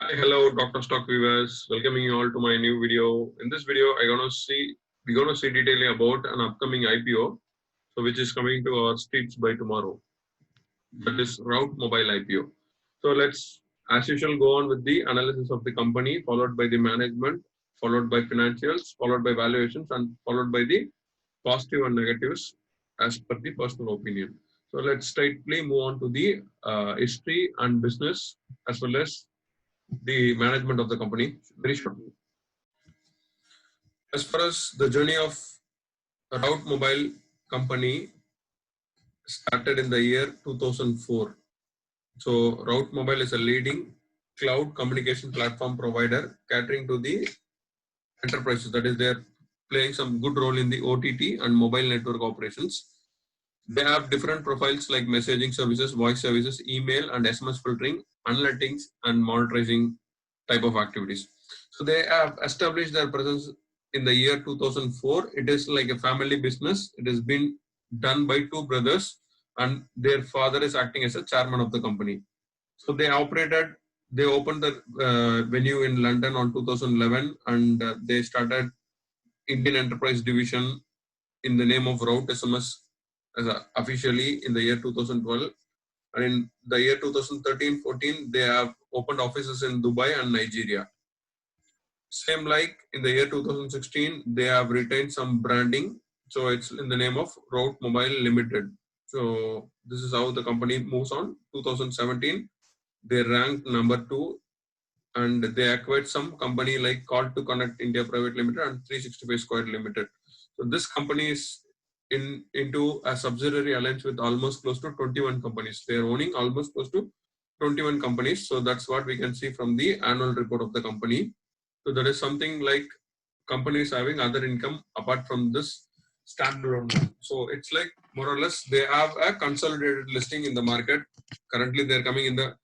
Hi, hello, Dr. Stock viewers. Welcoming you all to my new video. In this video, we're gonna see detailing about an upcoming IPO, so which is coming to our streets by tomorrow. That is Route Mobile IPO. So let's, as usual, go on with the analysis of the company, followed by the management, followed by financials, followed by valuations, and followed by the positive and negatives as per the personal opinion. So let's straightly move on to the history and business as well as the management of the company very shortly. As far as the journey of Route Mobile company started in the year 2004. So Route Mobile is a leading cloud communication platform provider catering to the enterprises. That is, they're playing some good role in the OTT and mobile network operations. They have different profiles like messaging services, voice services, email and SMS filtering, analytics and monitoring type of activities. So they have established their presence in the year 2004. It is like a family business. It has been done by two brothers and their father is acting as a chairman of the company. So they opened the venue in London on 2011 and they started Indian Enterprise Division in the name of Route SMS as officially in the year 2012. And in the year 2013-14, they have opened offices in Dubai and Nigeria. Same like in the year 2016, they have retained some branding. So it's in the name of Route Mobile Limited. So this is how the company moves on. 2017, they ranked number 2 and they acquired some company like Call to Connect India Private Limited and 365 Squared Limited. So this company is into a subsidiary alliance with almost close to 21 companies. They are owning almost close to 21 companies. So that's what we can see from the annual report of the company. So there is something like companies having other income apart from this standalone. So it's like more or less they have a consolidated listing in the market. Currently, they're coming in the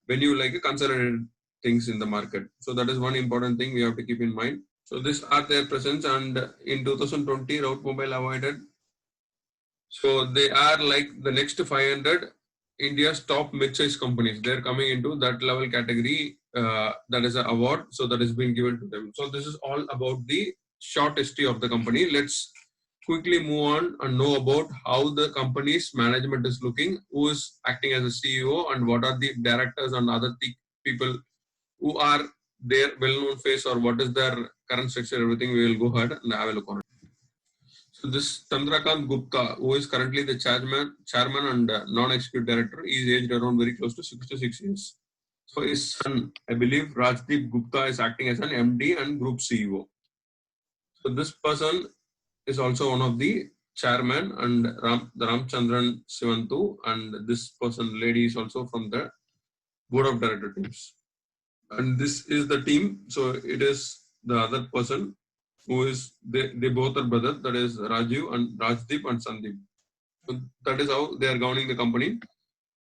venue like a consolidated things in the market. So that is one important thing we have to keep in mind. So these are their presence, and in 2020, Route Mobile avoided. So they are like the next 500 India's top mid-size companies. They're coming into that level category. That is an award. So that is being given to them. So this is all about the short history of the company. Let's quickly move on and know about how the company's management is looking, who is acting as a CEO, and what are the directors and other people who are their well-known face or what is their current structure. Everything we will go ahead and have a look on it. So this Chandrakant Gupta, who is currently the chairman and non-executive director, is aged around very close to 66 years. So his son, I believe, Rajdeep Gupta is acting as an MD and group CEO. So this person is also one of the chairman and the Ramchandran Sivantu, and this person, lady, is also from the board of director teams. And this is the team. So it is the other person who is they both are brothers. That is Rajiv and Rajdeep and Sandeep. So that is how they are governing the company.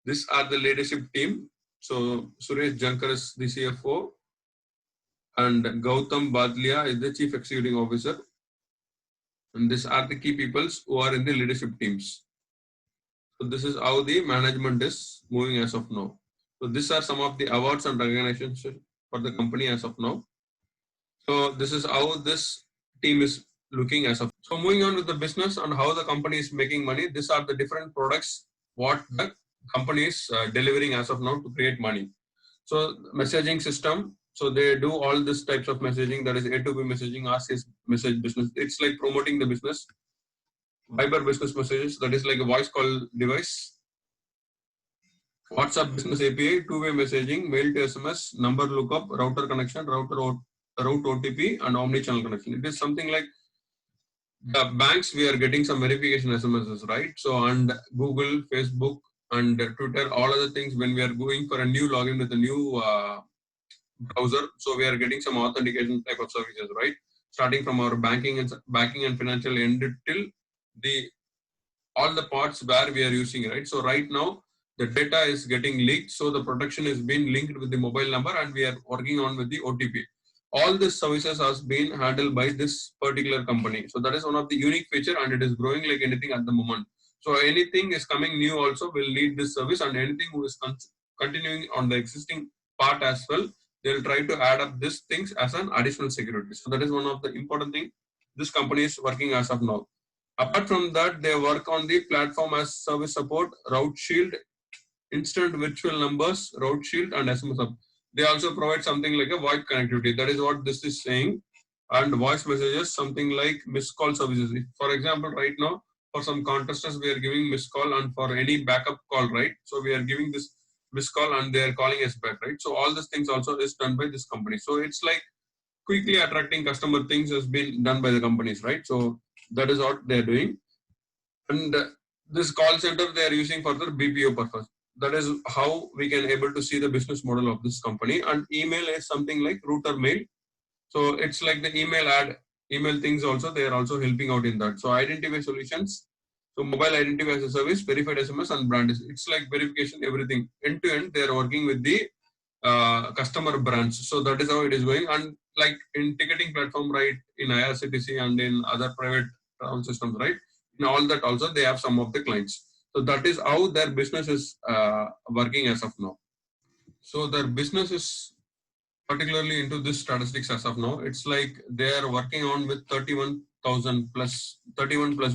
These are the leadership team. So Suresh Jankar is the CFO, and Gautam Badlia is the chief executive officer. And these are the key peoples who are in the leadership teams. So this is how the management is moving as of now. So these are some of the awards and recognitions for the company as of now. So this is how this team is looking as of. So moving on to the business and how the company is making money. These are the different products what the company is delivering as of now to create money. So messaging system. So they do all these types of messaging. That is A2B messaging, RCS message business. It's like promoting the business. Viber business messages. That is like a voice call device. WhatsApp business API, two-way messaging, mail to SMS, number lookup, router connection, route OTP, and omni-channel connection. It is something like the banks, we are getting some verification SMSs, right? So, and Google, Facebook, and Twitter, all other things, when we are going for a new login with a new browser, so we are getting some authentication type of services, right? Starting from our banking and financial end till the all the parts where we are using, right? So right now, the data is getting leaked. So the protection is being linked with the mobile number and we are working on with the OTP. All these services has been handled by this particular company. So that is one of the unique feature and it is growing like anything at the moment. So anything is coming new also will need this service and anything who is continuing on the existing part as well, they'll try to add up these things as an additional security. So that is one of the important thing this company is working as of now. Apart from that, they work on the platform as service support, Route Shield, instant virtual numbers, Route Shield, and SMS Hub. They also provide something like a VoIP connectivity. That is what this is saying. And voice messages, something like missed call services. For example, right now, for some contestants, we are giving missed call, and for any backup call, right? So we are giving this missed call and they are calling us back, right? So all these things also is done by this company. So it's like quickly attracting customer things has been done by the companies, right? So that is what they're doing. And this call center they are using for the BPO purpose. That is how we can able to see the business model of this company. And email is something like router mail. So it's like the email things also, they are also helping out in that. So identify solutions. So mobile identity as a service, verified SMS and brand. It's like verification, everything. End to end, they are working with the customer brands. So that is how it is going. And like in ticketing platform, right, in IRCTC and in other private travel systems, right, in all that also they have some of the clients. So that is how their business is working as of now. So their business is particularly into this statistics as of now. It's like they are working on with 31 plus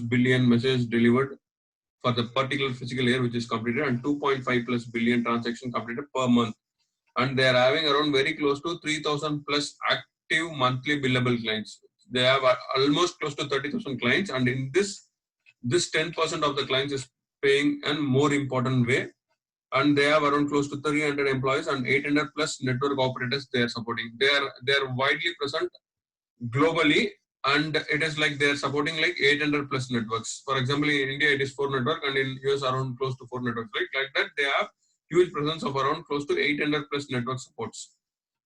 billion messages delivered for the particular physical year which is completed, and 2.5 plus billion transactions completed per month. And they are having around very close to 3,000 plus active monthly billable clients. They have almost close to 30,000 clients, and in this 10% of the clients is paying in more important way. And they have around close to 300 employees and 800 plus network operators they are supporting. They are widely present globally, and it is like they are supporting like 800 plus networks. For example, in India it is 4 network, and in US around close to 4 networks. Like that, they have huge presence of around close to 800 plus network supports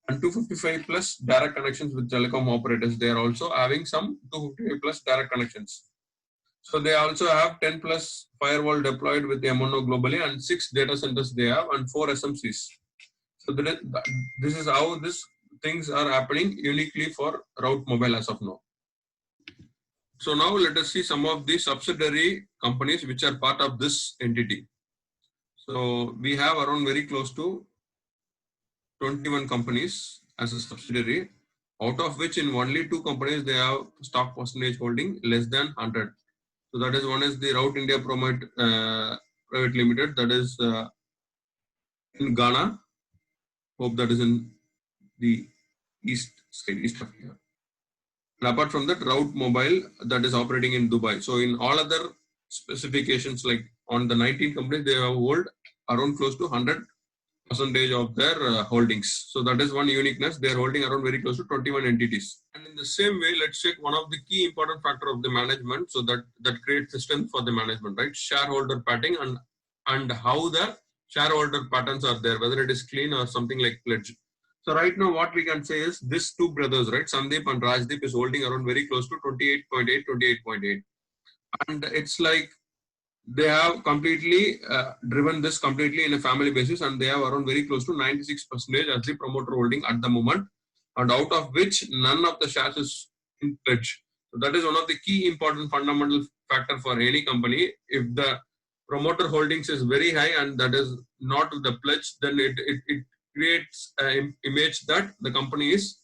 and 255 plus direct connections with telecom operators. They are also having some 255 plus direct connections. So they also have 10 plus firewall deployed with MNO globally, and 6 data centers they have, and 4 SMCs. So this is how these things are happening uniquely for Route Mobile as of now. So now let us see some of the subsidiary companies which are part of this entity. So we have around very close to 21 companies as a subsidiary, out of which in only 2 companies they have stock percentage holding less than 100. So that is one is the Route India Private Limited, that is in Ghana. Hope that is in the east side, east of here. And apart from that, Route Mobile that is operating in Dubai. So in all other specifications, like on the 19 companies, they have hold around close to 100% of their holdings. So that is one uniqueness. They are holding around very close to 21 entities. And in the same way, let's check one of the key important factor of the management. So that creates strength for the management, right? Shareholder patting and how the shareholder patterns are there, whether it is clean or something like pledge. So right now, what we can say is these 2 brothers, right, Sandeep and Rajdeep, is holding around very close to 28.8, 28.8. And it's like they have completely driven this completely in a family basis, and they have around very close to 96% as the promoter holding at the moment, and out of which none of the shares is in pledge. So that is one of the key important fundamental factor for any company. If the promoter holdings is very high and that is not the pledge, then it creates an image that the company is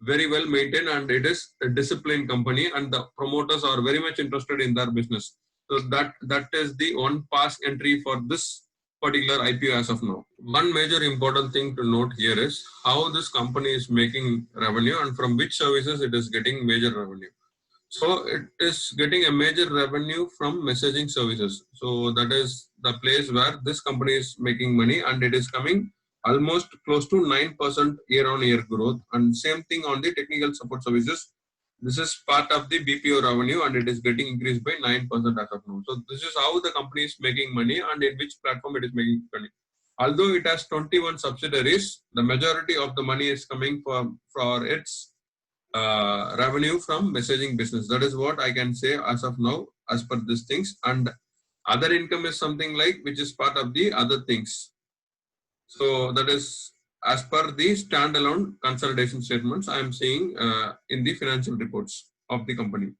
very well maintained and it is a disciplined company, and the promoters are very much interested in their business. So that is the one pass entry for this particular IPO as of now. One major important thing to note here is how this company is making revenue and from which services it is getting major revenue. So it is getting a major revenue from messaging services. So that is the place where this company is making money, and it is coming almost close to 9% year-on-year growth. And same thing on the technical support services. This is part of the BPO revenue, and it is getting increased by 9% as of now. So this is how the company is making money and in which platform it is making money. Although it has 21 subsidiaries, the majority of the money is coming for its revenue from messaging business. That is what I can say as of now, as per these things. And other income is something like which is part of the other things. So that is as per the standalone consolidation statements I am seeing in the financial reports of the company.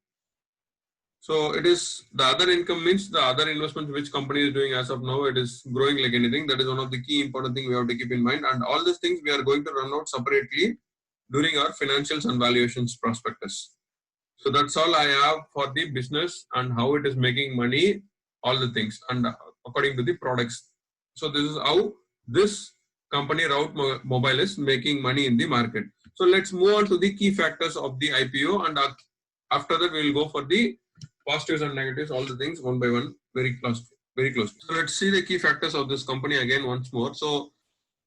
So it is the other income means the other investments which company is doing as of now, it is growing like anything. That is one of the key important thing we have to keep in mind. And all these things we are going to run out separately during our financials and valuations prospectus. So that's all I have for the business and how it is making money, all the things, and according to the products. So this is how this company Route Mobile is making money in the market. So let's move on to the key factors of the IPO, and after that we will go for the positives and negatives, all the things one by one, very close. So let's see the key factors of this company again once more. So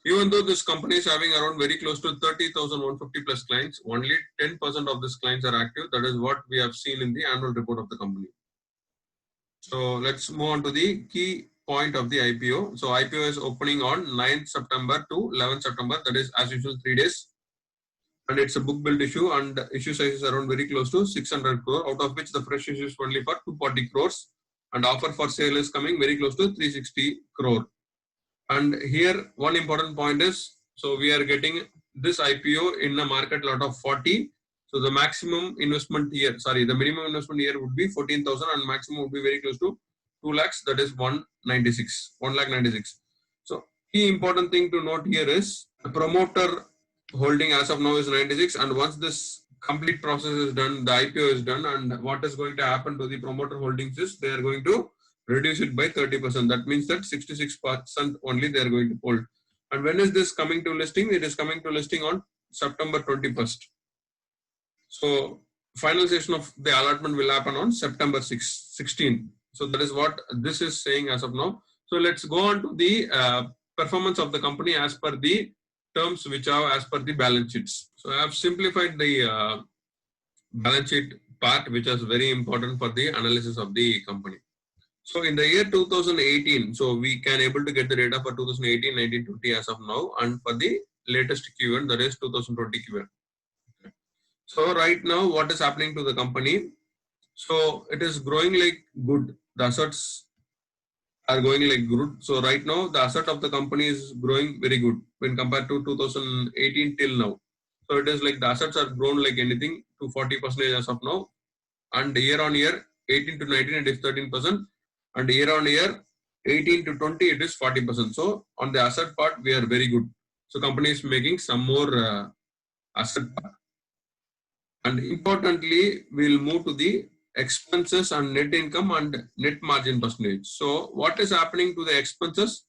even though this company is having around very close to 30,150 plus clients, only 10% of these clients are active. That is what we have seen in the annual report of the company. So let's move on to the key point of the IPO. So IPO is opening on 9th September to 11th September. That is as usual 3 days. And it's a book build issue, and issue size is around very close to 600 crore, out of which the fresh issue is only for 240 crores. And offer for sale is coming very close to 360 crore. And here one important point is, so we are getting this IPO in a market lot of 40. So the maximum investment here, sorry, the minimum investment here would be 14,000 and maximum would be very close to 2 lakhs, that is 196, 1 lakh 96. So key important thing to note here is the promoter holding as of now is 96, and once this complete process is done, the IPO is done, and what is going to happen to the promoter holdings is they are going to reduce it by 30%. That means that 66% only they are going to hold. And when is this coming to listing? It is coming to listing on September 21st. So finalization of the allotment will happen on September 16th. So that is what this is saying as of now. So let's go on to the performance of the company as per the terms which are as per the balance sheets. So I have simplified the balance sheet part, which is very important for the analysis of the company. So in the year 2018, so we can able to get the data for 2018, 19, 20 as of now, and for the latest Q1, that is 2020 Q1. So right now, what is happening to the company? So it is growing like good. The assets are going like good. So right now, the asset of the company is growing very good when compared to 2018 till now. So it is like the assets are grown like anything to 40% as of now, and year on year 18 to 19 it is 13%, and year on year 18 to 20 it is 40%. So on the asset part we are very good. So company is making some more asset part. And importantly, we will move to the expenses and net income and net margin percentage. So what is happening to the expenses?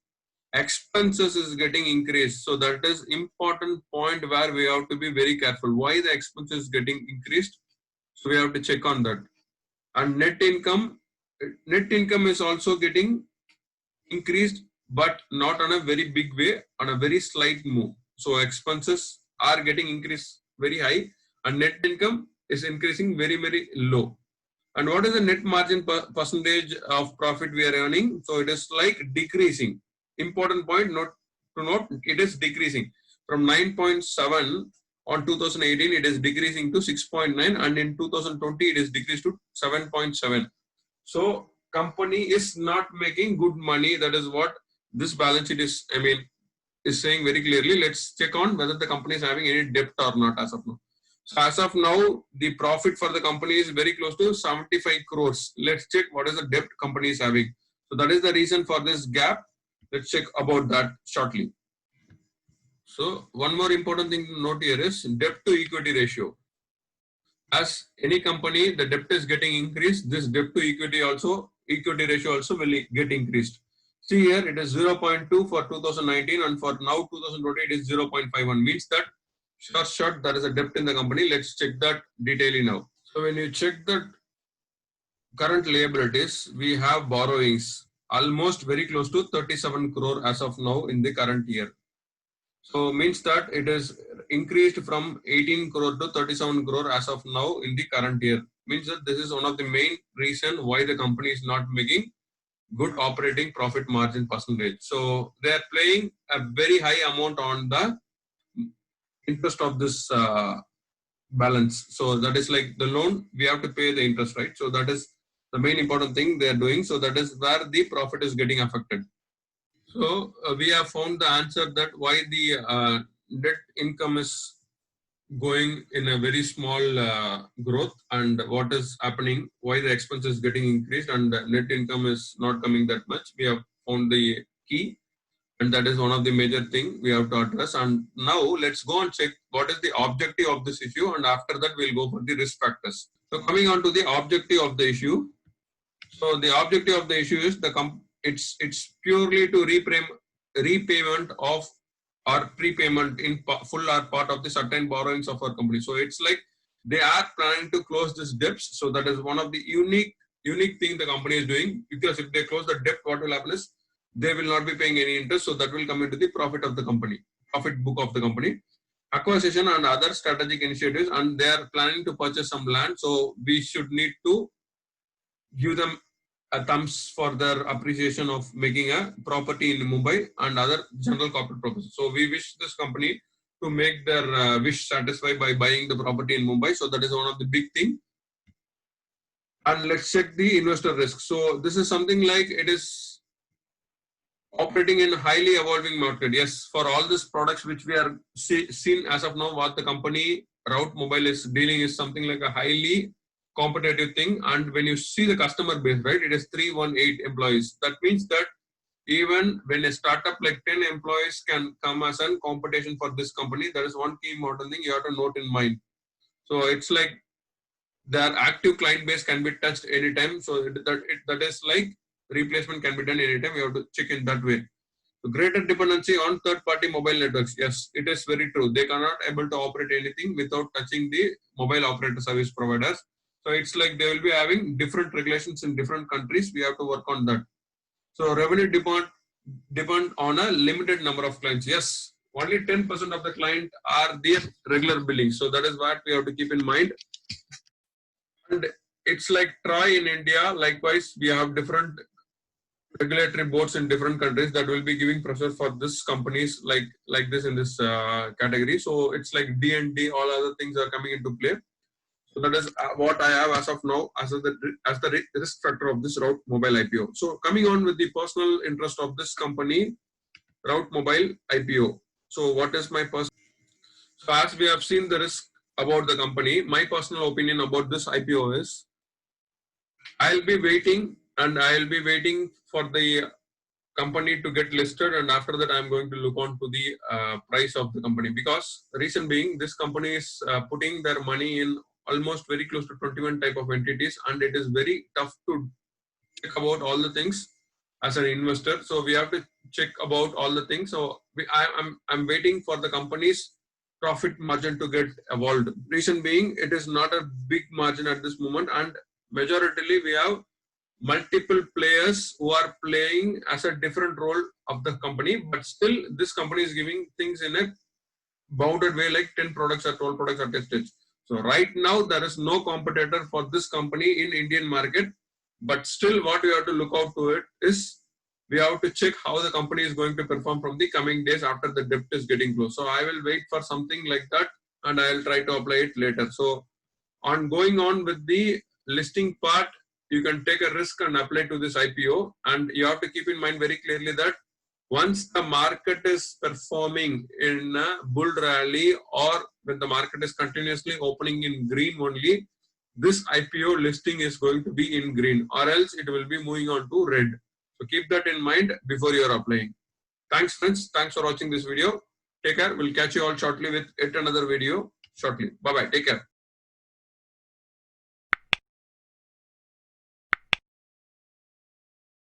Expenses is getting increased. So that is important point where we have to be very careful. Why the expenses is getting increased? So we have to check on that. And net income is also getting increased, but not on a very big way, on a very slight move. So expenses are getting increased very high, and net income is increasing very, very low. And what is the net margin percentage of profit we are earning? So it is like decreasing. Important point to note, it is decreasing from 9.7 on 2018, it is decreasing to 6.9, and in 2020 it is decreased to 7.7. So company is not making good money. That is what this balance sheet is, is saying very clearly. Let's check on whether the company is having any debt or not as of now. So as of now, the profit for the company is very close to 75 crores. Let's check what is the debt company is having. So that is the reason for this gap. Let's check about that shortly. So one more important thing to note here is debt to equity ratio. As any company, the debt is getting increased. This debt to equity ratio also will get increased. See here, it is 0.2 for 2019, and for now 2020 it is 0.51. Means that short there is a debt in the company. Let's check that detailing now. So when you check that current liabilities, we have borrowings almost very close to 37 crore as of now in the current year. So means that it is increased from 18 crore to 37 crore as of now in the current year. Means that this is one of the main reason why the company is not making good operating profit margin percentage. So they are paying a very high amount on the interest of this balance. So that is like the loan, we have to pay the interest, right? So that is the main important thing they are doing. So that is where the profit is getting affected. So we have found the answer that why the net income is going in a very small growth, and what is happening, why the expense is getting increased and net income is not coming that much. We have found the key, and that is one of the major thing we have to address. And now let's go and check what is the objective of this issue, and after that we'll go for the risk factors. So coming on to the objective of the issue. So the objective of the issue is it's purely to repayment of or prepayment in full or part of the certain borrowings of our company. So it's like they are planning to close this debts. So that is one of the unique thing the company is doing, because if they close the debt, what will happen is they will not be paying any interest. So that will come into the profit of the company, profit book of the company. Acquisition and other strategic initiatives, and they are planning to purchase some land. So we should need to give them a thumbs for their appreciation of making a property in Mumbai and other general corporate purposes. So we wish this company to make their wish satisfied by buying the property in Mumbai. So that is one of the big thing. And let's check the investor risk. So this is something like it is operating in a highly evolving market. Yes, for all these products which we are seen as of now, what the company Route Mobile is dealing is something like a highly competitive thing. And when you see the customer base, right, it is 318 employees. That means that even when a startup like 10 employees can come as a competition for this company, that is one key important thing you have to note in mind. So it's like their active client base can be touched anytime. So that is like replacement can be done anytime. You have to check in that way. So greater dependency on third-party mobile networks. Yes, it is very true. They cannot able to operate anything without touching the mobile operator service providers. So it's like they will be having different regulations in different countries. We have to work on that. So revenue depend on a limited number of clients. Yes, only 10% of the client are their regular billing. So that is what we have to keep in mind. And it's like TRAI in India. Likewise, we have different regulatory boards in different countries that will be giving pressure for this companies like this in this category. So it's like D&D, all other things are coming into play. So that is what I have as of now as the risk factor of this Route Mobile IPO. So coming on with the personal interest of this company, Route Mobile IPO. So what is my personal? So as we have seen the risk about the company, my personal opinion about this IPO is I'll be waiting for the company to get listed, and after that I'm going to look on to the price of the company, because reason being this company is putting their money in almost very close to 21 type of entities, and it is very tough to check about all the things as an investor. So we have to check about all the things. So I'm waiting for the company's profit margin to get evolved. Reason being it is not a big margin at this moment, and majority we have multiple players who are playing as a different role of the company, but still this company is giving things in a bounded way, like 10 products or 12 products are tested. So right now there is no competitor for this company in Indian market, but still what we have to look out to it is we have to check how the company is going to perform from the coming days after the debt is getting closed. So I will wait for something like that, and I will try to apply it later. So on going on with the listing part, you can take a risk and apply to this IPO, and you have to keep in mind very clearly that once the market is performing in a bull rally, or when the market is continuously opening in green only, this IPO listing is going to be in green, or else it will be moving on to red. So keep that in mind before you are applying. Thanks friends, thanks for watching this video. Take care. We'll catch you all shortly with yet another video shortly. Bye bye. Take care.